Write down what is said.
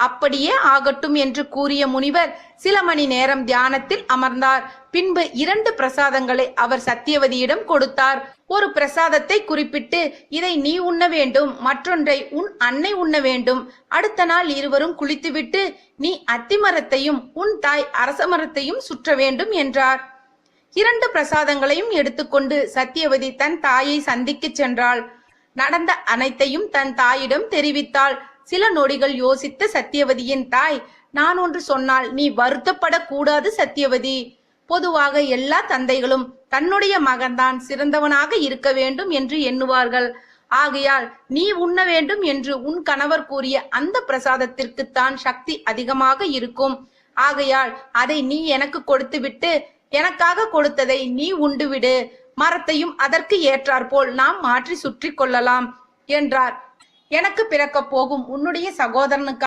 அப்படியே ஆகட்டும் என்று கூறிய முனிவர் சில மணி நேரம் தியானத்தில் அமர்ந்தார். பின்பு 2 பிரசாதங்களை அவர் சத்தியவதியிடம் கொடுத்தார். ஒரு பிரசாதத்தை குறிப்பிட்டு, இதை நீ உண்ண வேண்டும், மற்றொன்றை உன் அன்னை உண்ண வேண்டும். அடுத்த நாள் இருவரும் குளித்துவிட்டு நீ அத்திமரத்தையும் உன் தாய் அரச மரத்தையும் சுற்ற வேண்டும் என்றார். 2 பிரசாதங்களையும் எடுத்துக்கொண்டு சத்தியவதி தன் தாயை சந்திக்க சென்றாள். நடந்த அனைத்தையும் தன் தாயிடம் தெரிவித்தாள். சில நொடிகள் யோசித்த சத்தியவதியின் தாய், நான் ஒன்று சொன்னால் நீ வருத்தப்படக்கூடாது சத்தியவதி. பொதுவாக எல்லா தந்தைகளும் தன்னுடைய மகன்தான் சிறந்தவனாக இருக்க வேண்டும் என்று எண்ணுவார்கள். ஆகையால் நீ உண்ண வேண்டும் என்று உன் கணவர் கூறிய அந்த பிரசாதத்திற்குத்தான் சக்தி அதிகமாக இருக்கும். ஆகையால் அதை நீ எனக்கு கொடுத்துவிட்டு எனக்காக கொடுத்ததை நீ உண்டுவிடு. மரத்தையும் அதற்கு ஏற்றாற்போல் நாம் மாற்றி சுற்றி கொள்ளலாம் என்றார். எனக்கு பிறக்க போகும் உன்னுடைய சகோதரனுக்கு